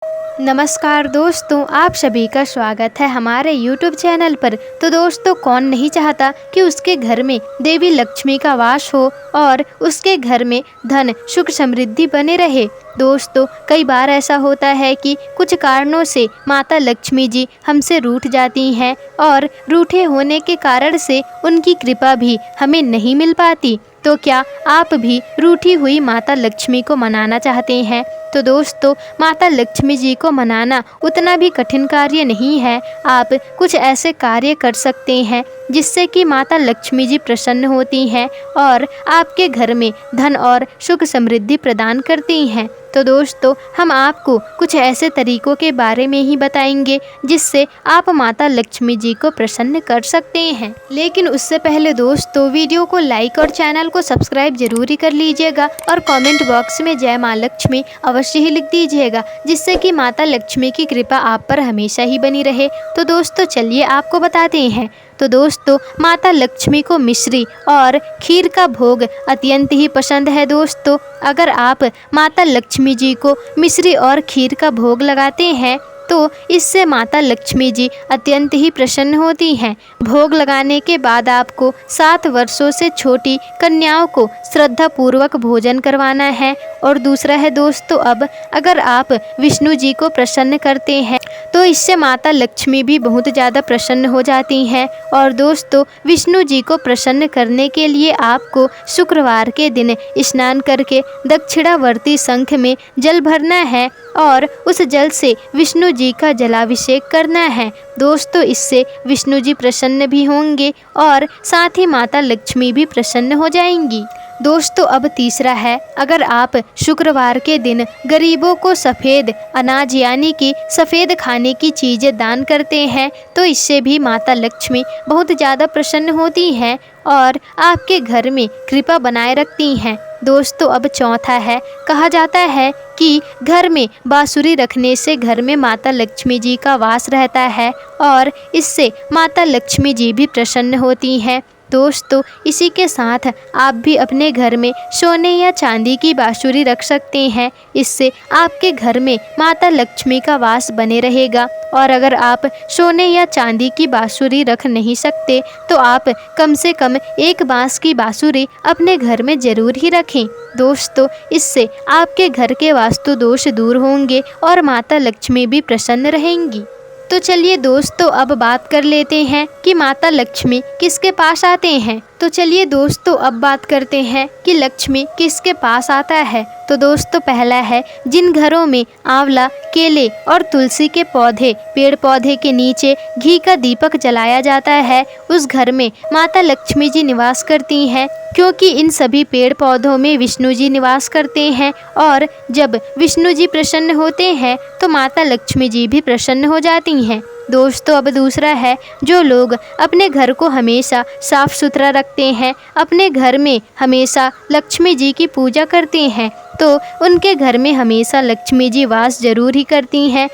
नमस्कार दोस्तों, आप सभी का स्वागत है हमारे YouTube चैनल पर। तो दोस्तों, कौन नहीं चाहता कि उसके घर में देवी लक्ष्मी का वास हो और उसके घर में धन सुख समृद्धि बने रहे। दोस्तों, कई बार ऐसा होता है कि कुछ कारणों से माता लक्ष्मी जी हमसे रूठ जाती हैं और रूठे होने के कारण से उनकी कृपा भी हमें नहीं मिल पाती। तो क्या आप भी रूठी हुई माता लक्ष्मी को मनाना चाहते हैं? तो दोस्तों, माता लक्ष्मी जी को मनाना उतना भी कठिन कार्य नहीं है। आप कुछ ऐसे कार्य कर सकते हैं जिससे कि माता लक्ष्मी जी प्रसन्न होती हैं और आपके घर में धन और सुख समृद्धि प्रदान करती हैं। तो दोस्तों, हम आपको कुछ ऐसे तरीकों के बारे में ही बताएंगे जिससे आप माता लक्ष्मी जी को प्रसन्न कर सकते हैं। लेकिन उससे पहले दोस्तों, वीडियो को लाइक और चैनल को सब्सक्राइब जरूर कर लीजिएगा और कमेंट बॉक्स में जय माँ लक्ष्मी अवश्य ही लिख दीजिएगा, जिससे कि माता लक्ष्मी की कृपा आप पर हमेशा ही बनी रहे। तो दोस्तों, चलिए आपको बताते हैं। तो दोस्तों, माता लक्ष्मी को मिश्री और खीर का भोग अत्यंत ही पसंद है। दोस्तों, अगर आप माता लक्ष्मी जी को मिश्री और खीर का भोग लगाते हैं तो इससे माता लक्ष्मी जी अत्यंत ही प्रसन्न होती हैं। भोग लगाने के बाद आपको 7 वर्षों से छोटी कन्याओं को श्रद्धा पूर्वक भोजन करवाना है। और दूसरा है दोस्तों, अब अगर आप विष्णु जी को प्रसन्न करते हैं तो इससे माता लक्ष्मी भी बहुत ज़्यादा प्रसन्न हो जाती हैं। और दोस्तों, विष्णु जी को प्रसन्न करने के लिए आपको शुक्रवार के दिन स्नान करके दक्षिणावर्ती शंख में जल भरना है और उस जल से विष्णु जी का जलाभिषेक करना है। दोस्तों, इससे विष्णु जी प्रसन्न भी होंगे और साथ ही माता लक्ष्मी भी प्रसन्न हो जाएंगी। दोस्तों, अब तीसरा है, अगर आप शुक्रवार के दिन गरीबों को सफ़ेद अनाज यानी कि सफ़ेद खाने की चीज़ें दान करते हैं तो इससे भी माता लक्ष्मी बहुत ज़्यादा प्रसन्न होती हैं और आपके घर में कृपा बनाए रखती हैं। दोस्तों, अब चौथा है, कहा जाता है कि घर में बांसुरी रखने से घर में माता लक्ष्मी जी का वास रहता है और इससे माता लक्ष्मी जी भी प्रसन्न होती हैं। दोस्तों, इसी के साथ आप भी अपने घर में सोने या चांदी की बांसुरी रख सकते हैं। इससे आपके घर में माता लक्ष्मी का वास बने रहेगा। और अगर आप सोने या चांदी की बांसुरी रख नहीं सकते तो आप कम से कम एक बांस की बांसुरी अपने घर में ज़रूर ही रखें। दोस्तों, इससे आपके घर के वास्तु दोष दूर होंगे और माता लक्ष्मी भी प्रसन्न रहेंगी। तो चलिए दोस्तों, अब बात कर लेते हैं कि माता लक्ष्मी किसके पास आते हैं। तो चलिए दोस्तों, अब बात करते हैं कि लक्ष्मी किसके पास आता है। तो दोस्तों, पहला है, जिन घरों में आंवला, केले और तुलसी के पौधे, पेड़ पौधे के नीचे घी का दीपक जलाया जाता है, उस घर में माता लक्ष्मी जी निवास करती हैं, क्योंकि इन सभी पेड़ पौधों में विष्णु जी निवास करते हैं और जब विष्णु जी प्रसन्न होते हैं तो माता लक्ष्मी जी भी प्रसन्न हो जाती हैं। दोस्तों, अब दूसरा है, जो लोग अपने घर को हमेशा साफ सुथरा रखते हैं, अपने घर में हमेशा लक्ष्मी जी की पूजा करते हैं, तो उनके घर में हमेशा लक्ष्मी जी वास जरूर ही करती हैं।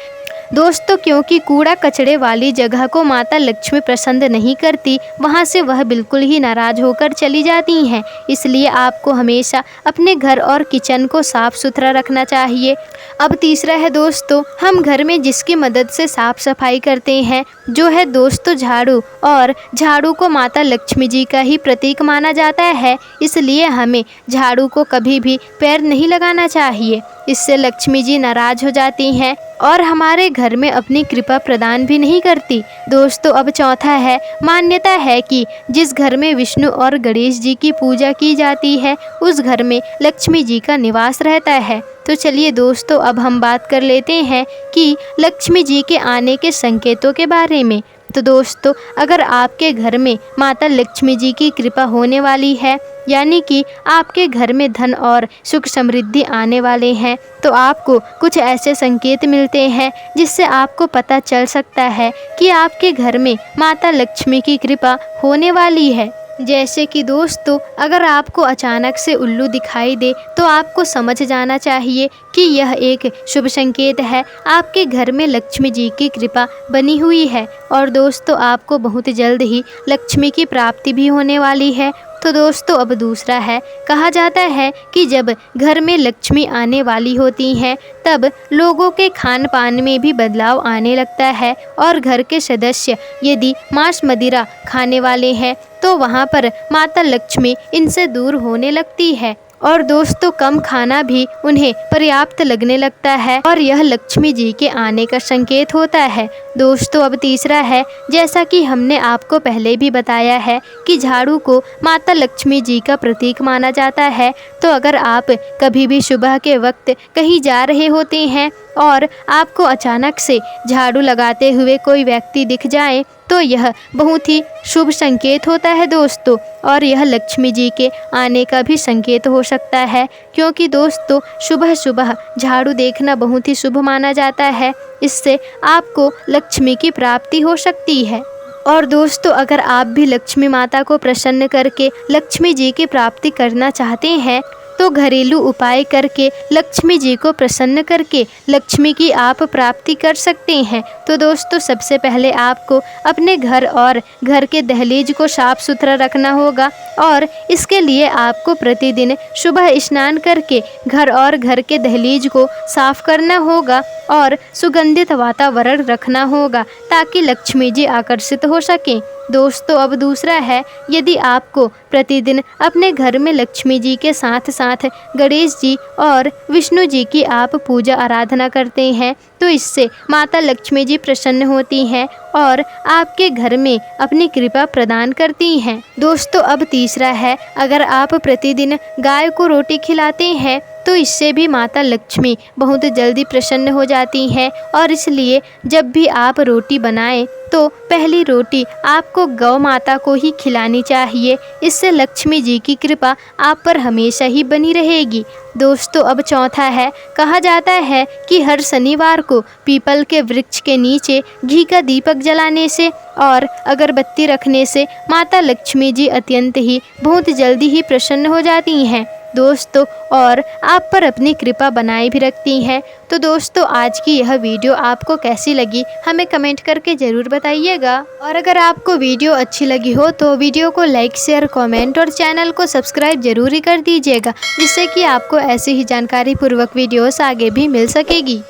दोस्तों, क्योंकि कूड़ा कचड़े वाली जगह को माता लक्ष्मी पसंद नहीं करती, वहाँ से वह बिल्कुल ही नाराज होकर चली जाती हैं। इसलिए आपको हमेशा अपने घर और किचन को साफ सुथरा रखना चाहिए। अब तीसरा है दोस्तों, हम घर में जिसकी मदद से साफ सफाई करते हैं, जो है दोस्तों झाड़ू। और झाड़ू को माता लक्ष्मी जी का ही प्रतीक माना जाता है, इसलिए हमें झाड़ू को कभी भी पैर नहीं लगाना चाहिए। इससे लक्ष्मी जी नाराज हो जाती हैं और हमारे घर में अपनी कृपा प्रदान भी नहीं करती। दोस्तों, अब चौथा है, मान्यता है कि जिस घर में विष्णु और गणेश जी की पूजा की जाती है उस घर में लक्ष्मी जी का निवास रहता है। तो चलिए दोस्तों, अब हम बात कर लेते हैं कि लक्ष्मी जी के आने के संकेतों के बारे में। तो दोस्तों, अगर आपके घर में माता लक्ष्मी जी की कृपा होने वाली है, यानी कि आपके घर में धन और सुख समृद्धि आने वाले हैं, तो आपको कुछ ऐसे संकेत मिलते हैं जिससे आपको पता चल सकता है कि आपके घर में माता लक्ष्मी की कृपा होने वाली है। जैसे कि दोस्तों, अगर आपको अचानक से उल्लू दिखाई दे तो आपको समझ जाना चाहिए कि यह एक शुभ संकेत है, आपके घर में लक्ष्मी जी की कृपा बनी हुई है। और दोस्तों, आपको बहुत जल्द ही लक्ष्मी की प्राप्ति भी होने वाली है। तो दोस्तों अब दूसरा है, कहा जाता है कि जब घर में लक्ष्मी आने वाली होती हैं तब लोगों के खान पान में भी बदलाव आने लगता है और घर के सदस्य यदि मांस मदिरा खाने वाले हैं तो वहाँ पर माता लक्ष्मी इनसे दूर होने लगती है और दोस्तों कम खाना भी उन्हें पर्याप्त लगने लगता है और यह लक्ष्मी जी के आने का संकेत होता है। दोस्तों अब तीसरा है, जैसा कि हमने आपको पहले भी बताया है कि झाड़ू को माता लक्ष्मी जी का प्रतीक माना जाता है। तो अगर आप कभी भी सुबह के वक्त कहीं जा रहे होते हैं और आपको अचानक से झाड़ू लगाते हुए कोई व्यक्ति दिख जाए तो यह बहुत ही शुभ संकेत होता है दोस्तों, और यह लक्ष्मी जी के आने का भी संकेत हो सकता है, क्योंकि दोस्तों सुबह सुबह झाड़ू देखना बहुत ही शुभ माना जाता है। इससे आपको लक्ष्मी की प्राप्ति हो सकती है। और दोस्तों अगर आप भी लक्ष्मी माता को प्रसन्न करके लक्ष्मी जी की प्राप्ति करना चाहते हैं तो घरेलू उपाय करके लक्ष्मी जी को प्रसन्न करके लक्ष्मी की आप प्राप्ति कर सकते हैं। तो दोस्तों सबसे पहले आपको अपने घर और घर के दहलीज को साफ सुथरा रखना होगा और इसके लिए आपको प्रतिदिन सुबह स्नान करके घर और घर के दहलीज को साफ करना होगा और सुगंधित वातावरण रखना होगा ताकि लक्ष्मी जी आकर्षित हो सकें। दोस्तों अब दूसरा है, यदि आपको प्रतिदिन अपने घर में लक्ष्मी जी के साथ साथ गणेश जी और विष्णु जी की आप पूजा आराधना करते हैं तो इससे माता लक्ष्मी जी प्रसन्न होती हैं और आपके घर में अपनी कृपा प्रदान करती हैं। दोस्तों अब तीसरा है, अगर आप प्रतिदिन गाय को रोटी खिलाते हैं तो इससे भी माता लक्ष्मी बहुत जल्दी प्रसन्न हो जाती हैं और इसलिए जब भी आप रोटी बनाएं तो पहली रोटी आपको गौ माता को ही खिलानी चाहिए। इससे लक्ष्मी जी की कृपा आप पर हमेशा ही बनी रहेगी। दोस्तों अब चौथा है, कहा जाता है कि हर शनिवार को पीपल के वृक्ष के नीचे घी का दीपक जलाने से और अगरबत्ती रखने से माता लक्ष्मी जी अत्यंत ही बहुत जल्दी ही प्रसन्न हो जाती हैं दोस्तों और आप पर अपनी कृपा बनाए भी रखती हैं। तो दोस्तों आज की यह वीडियो आपको कैसी लगी हमें कमेंट करके ज़रूर बताइएगा, और अगर आपको वीडियो अच्छी लगी हो तो वीडियो को लाइक शेयर कमेंट और चैनल को सब्सक्राइब जरूर कर दीजिएगा, जिससे कि आपको ऐसी ही जानकारी पूर्वक वीडियोस आगे भी मिल सकेगी।